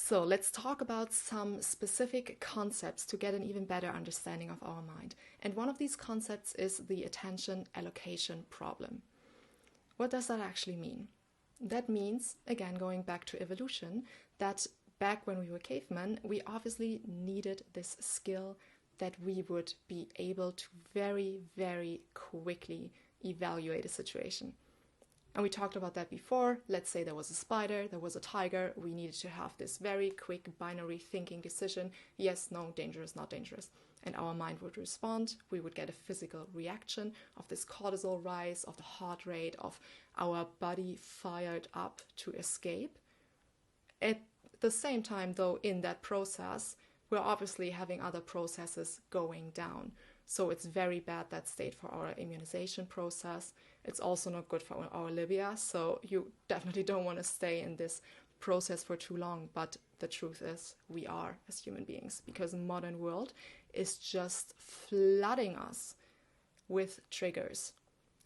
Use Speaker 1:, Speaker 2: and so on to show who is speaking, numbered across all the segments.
Speaker 1: So let's talk about some specific concepts to get an even better understanding of our mind. And one of these concepts is the attention allocation problem. What does that actually mean? That means, again, going back to evolution, that back when we were cavemen, we obviously needed this skill that we would be able to very, very quickly evaluate a situation. And we talked about that before. Let's say there was a spider, there was a tiger. We needed to have this very quick binary thinking decision. Yes, no, dangerous, not dangerous. And our mind would respond. We would get a physical reaction of this cortisol rise, of the heart rate, of our body fired up to escape. At the same time, though, in that process, we're obviously having other processes going down. So it's very bad, that state, for our immunization process. It's also not good for our labia. So you definitely don't want to stay in this process for too long. But the truth is, we are as human beings, because the modern world is just flooding us with triggers.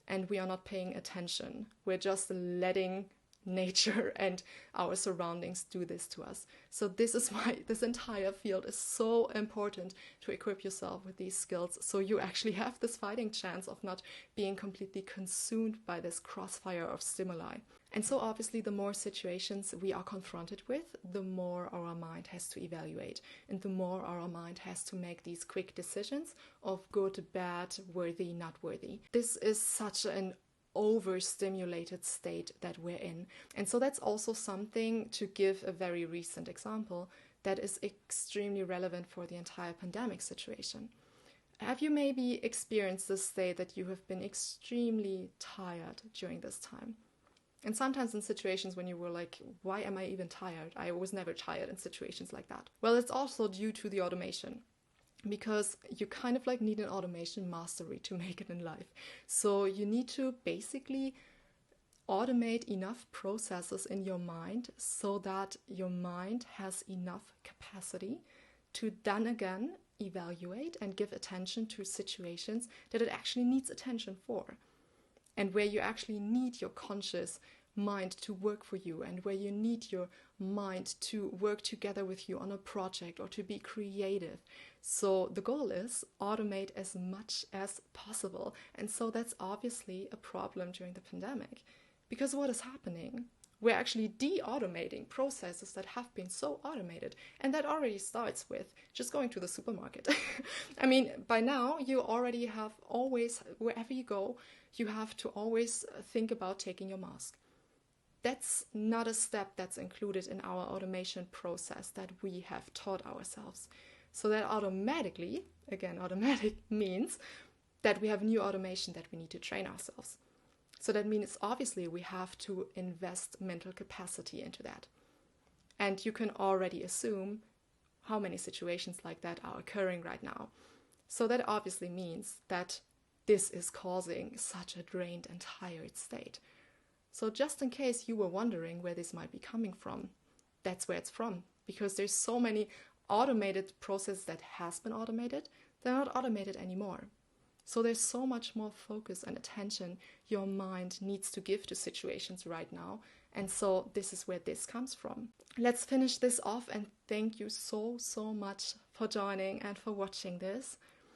Speaker 1: And we are not paying attention. We're just letting nature and our surroundings do this to us. So this is why this entire field is so important, to equip yourself with these skills, so you actually have this fighting chance of not being completely consumed by this crossfire of stimuli. And so obviously the more situations we are confronted with, the more our mind has to evaluate, and the more our mind has to make these quick decisions of good, bad, worthy, not worthy. This is such an overstimulated state that we're in. And so that's also something, to give a very recent example, that is extremely relevant for the entire pandemic situation. Have you maybe experienced this state that you have been extremely tired during this time? And sometimes in situations when you were like, why am I even tired? I was never tired in situations like that. Well, it's also due to the automation, because you kind of like need an automation mastery to make it in life. So you need to basically automate enough processes in your mind so that your mind has enough capacity to then again evaluate and give attention to situations that it actually needs attention for, and where you actually need your conscious mind to work for you, and where you need your mind to work together with you on a project or to be creative. So the goal is automate as much as possible. And so that's obviously a problem during the pandemic, because what is happening? We're actually de-automating processes that have been so automated. And that already starts with just going to the supermarket. I mean, by now you already have always, wherever you go, you have to always think about taking your mask. That's not a step that's included in our automation process that we have taught ourselves. So that automatically, again, automatic means that we have new automation that we need to train ourselves. So that means obviously we have to invest mental capacity into that. And you can already assume how many situations like that are occurring right now. So that obviously means that this is causing such a drained and tired state. So just in case you were wondering where this might be coming from, that's where it's from. Because there's so many automated processes that has been automated, they're not automated anymore. So there's so much more focus and attention your mind needs to give to situations right now. And so this is where this comes from. Let's finish this off, and thank you so much for joining and for watching this.